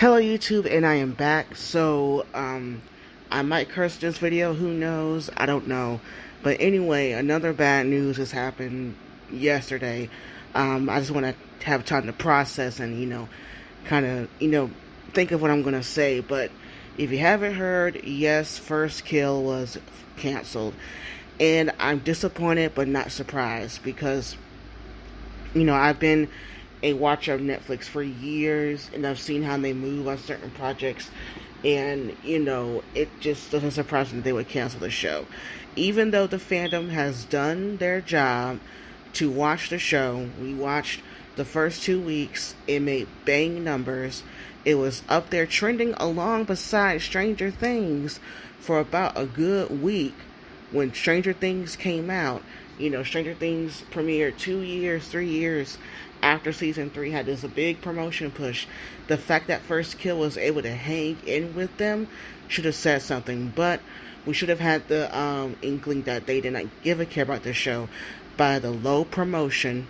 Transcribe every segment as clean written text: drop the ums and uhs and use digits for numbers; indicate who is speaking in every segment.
Speaker 1: Hello YouTube, and I am back. I might curse this video, who knows, I don't know. But anyway, another bad news has happened yesterday. I just want to have time to process and, kind of, think of what I'm going to say. But if you haven't heard, yes, First Kill was canceled. And I'm disappointed but not surprised because, I've been a watcher of Netflix for years, and I've seen how they move on certain projects, and it just doesn't surprise me that they would cancel the show, even though the fandom has done their job to watch the show. We watched the first 2 weeks. It made bang numbers. It was up there trending along beside Stranger Things for about a good week. When Stranger Things came out, Stranger Things premiered 2 years, 3 years after season 3, had this big promotion push. The fact that First Kill was able to hang in with them should have said something, but we should have had the inkling that they did not give a care about the show by the low promotion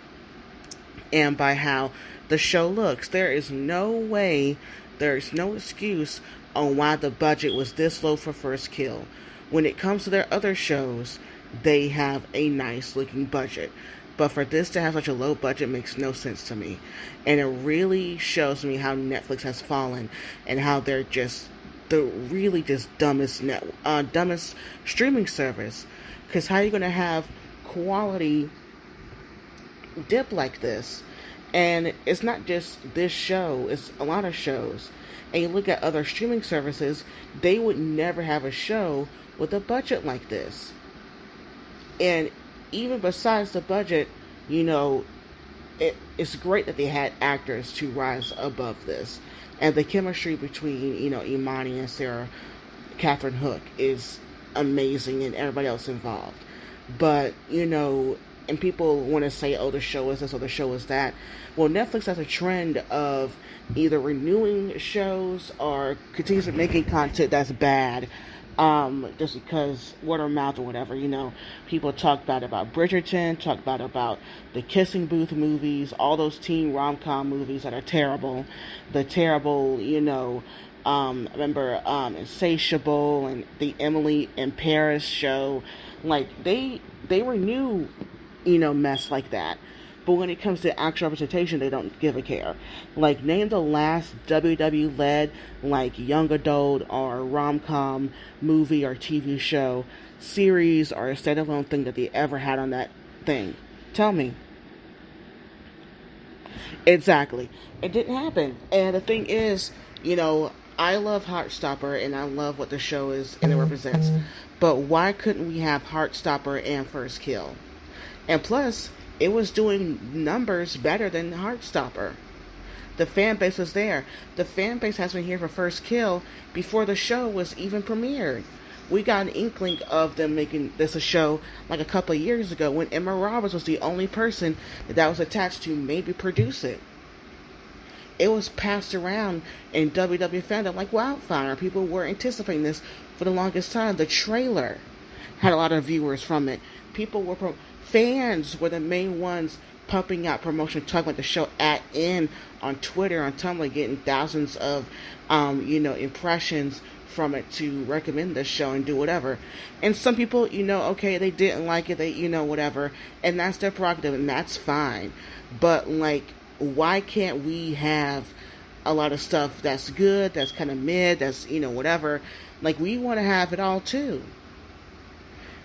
Speaker 1: and by how the show looks. There is no way, there is no excuse on why the budget was this low for First Kill. When it comes to their other shows, they have a nice looking budget. But for this to have such a low budget makes no sense to me. And it really shows me how Netflix has fallen and how they're just the really just dumbest streaming service. Because how are you going to have quality dip like this? And it's not just this show, it's a lot of shows. And you look at other streaming services, they would never have a show with a budget like this. And even besides the budget, it's great that they had actors to rise above this. And the chemistry between, Imani and Sarah Catherine Hook is amazing, and everybody else involved. But, and people want to say, oh, the show is this or the show is that. Well, Netflix has a trend of either renewing shows or continuously making content that's bad. Just because word of mouth or whatever, people talk bad about Bridgerton, talk bad about the Kissing Booth movies, all those teen rom-com movies that are terrible, the terrible, remember, Insatiable and the Emily in Paris show, like, they renew, mess like that. But when it comes to actual representation, they don't give a care. Like, name the last WW-led, like, young adult or rom-com movie or TV show, series, or a standalone thing that they ever had on that thing. Tell me. Exactly. It didn't happen. And the thing is, I love Heartstopper, and I love what the show is and it represents. But why couldn't we have Heartstopper and First Kill? And plus, it was doing numbers better than Heartstopper. The fan base was there. The fan base has been here for First Kill before the show was even premiered. We got an inkling of them making this a show like a couple of years ago when Emma Roberts was the only person that was attached to maybe produce it. It was passed around in WW fandom like wildfire. People were anticipating this for the longest time. The trailer had a lot of viewers from it. Fans were the main ones pumping out promotion, talking about the show on Twitter, on Tumblr, getting thousands of, impressions from it to recommend this show and do whatever. And some people, okay, they didn't like it, they, whatever, and that's their prerogative, and that's fine. But, like, why can't we have a lot of stuff that's good, that's kind of mid, that's, whatever? Like, we want to have it all, too.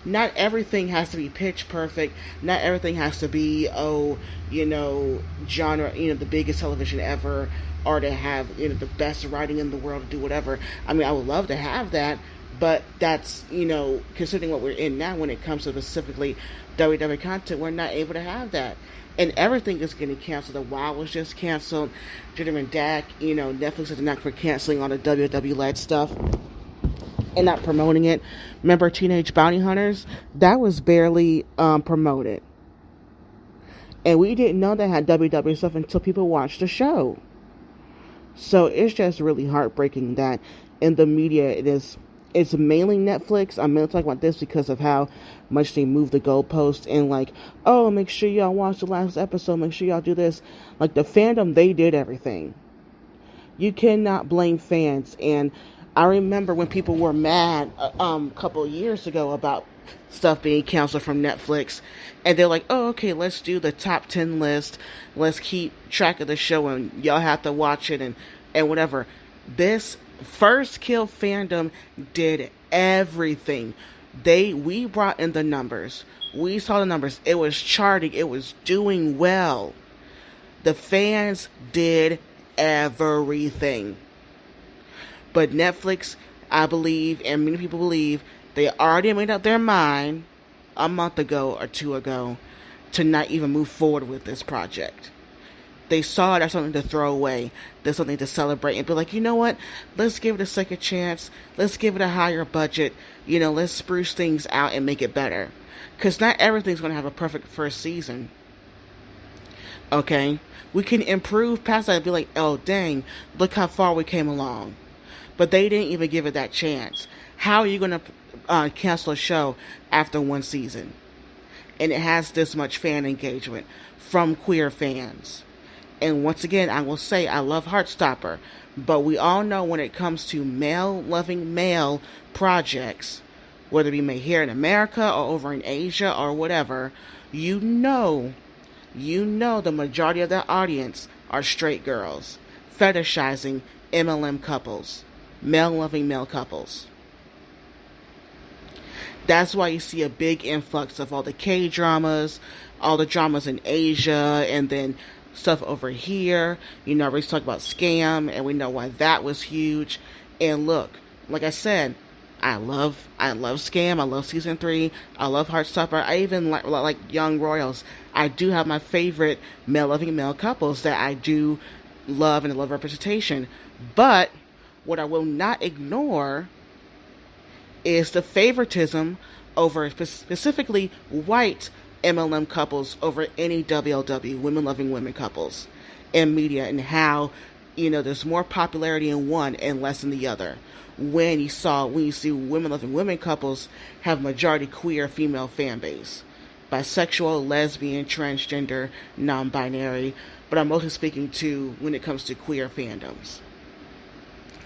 Speaker 1: Not everything has to be pitch perfect. Not everything has to be, genre, the biggest television ever, or to have, the best writing in the world to do whatever. I mean, I would love to have that, but that's, considering what we're in now when it comes to specifically WWE content, we're not able to have that. And everything is getting canceled. The WoW was just canceled. Jitterman and Dak, Netflix is not for canceling all the WWE-led stuff and not promoting it. Remember Teenage Bounty Hunters? That was barely promoted. And we didn't know they had WWE stuff until people watched the show. So it's just really heartbreaking that in the media it's mainly Netflix. I'm mainly talking about this because of how much they move the goalposts and like, oh, make sure y'all watch the last episode, make sure y'all do this. Like the fandom, they did everything. You cannot blame fans. And I remember when people were mad a couple of years ago about stuff being canceled from Netflix, and they're like, "Oh, okay, let's do the top 10 list. Let's keep track of the show, and y'all have to watch it and whatever." This first kill fandom did everything. We brought in the numbers. We saw the numbers. It was charting. It was doing well. The fans did everything. But Netflix, I believe, and many people believe, they already made up their mind a month ago or two ago to not even move forward with this project. They saw it as something to throw away. There's something to celebrate and be like, you know what? Let's give it a second chance. Let's give it a higher budget. Let's spruce things out and make it better. Because not everything's going to have a perfect first season. Okay? We can improve past that and be like, oh, dang, look how far we came along. But they didn't even give it that chance. How are you going to cancel a show after one season? And it has this much fan engagement from queer fans. And once again, I will say I love Heartstopper, but we all know when it comes to male-loving male projects, whether it be made here in America or over in Asia or whatever, you know the majority of their audience are straight girls, fetishizing MLM couples, male-loving male couples. That's why you see a big influx of all the K-dramas, all the dramas in Asia, and then stuff over here. We talk about Scam, and we know why that was huge. And look, like I said, I love Scam. I love season 3. I love Heartstopper. I even like Young Royals. I do have my favorite male-loving male couples that I do love and love representation. But what I will not ignore is the favoritism over specifically white MLM couples over any WLW, women loving women couples, in media, and how there's more popularity in one and less in the other. When you see women loving women couples have majority queer female fan base, bisexual, lesbian, transgender, non-binary, but I'm mostly speaking to when it comes to queer fandoms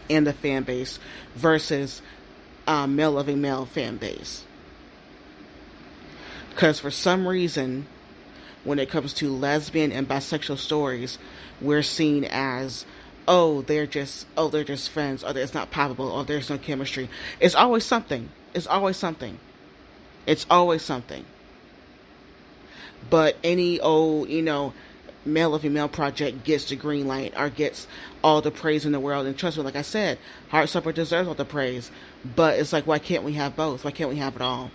Speaker 1: and the fan base versus male loving male fan base. Because for some reason, when it comes to lesbian and bisexual stories, we're seen as, they're just friends, or it's not palpable, or there's no chemistry. It's always something. But any male of female project gets the green light or gets all the praise in the world. And trust me, like I said, Heartstopper deserves all the praise. But it's like, why can't we have both? Why can't we have it all?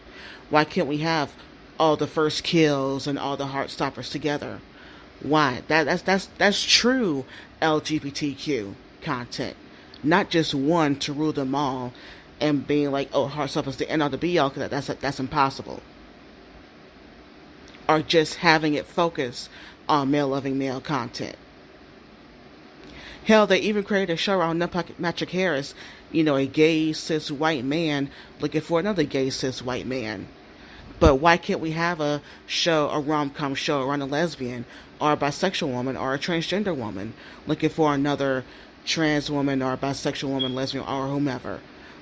Speaker 1: Why can't we have all the first kills and all the Heartstoppers together? Why? That's true LGBTQ content, not just one to rule them all and being like, Heartstopper's the end all the be all, because that's impossible. Or just having it focus on male loving male content. Hell, they even created a show around Patrick Harris, a gay cis white man looking for another gay cis white man. But why can't we have a rom-com show around a lesbian or a bisexual woman or a transgender woman looking for another trans woman or a bisexual woman, lesbian, or whomever?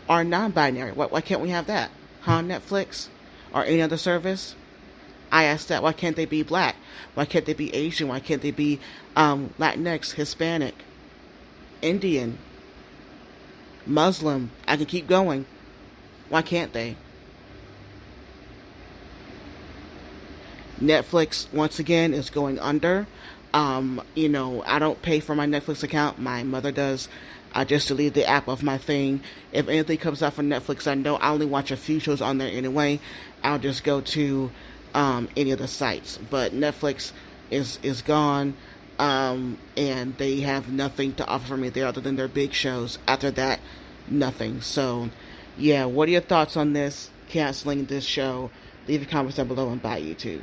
Speaker 1: Or non-binary. Why can't we have that? Netflix? Or any other service? I ask that. Why can't they be black? Why can't they be Asian? Why can't they be Latinx, Hispanic, Indian, Muslim? I can keep going. Why can't they? Netflix, once again, is going under. I don't pay for my Netflix account. My mother does. I just delete the app off my thing. If anything comes out from Netflix, I know I only watch a few shows on there anyway. I'll just go to any of the sites. But Netflix is gone, and they have nothing to offer me there other than their big shows. After that, nothing. So, yeah, what are your thoughts on this, canceling this show? Leave your comments down below and bye, YouTube.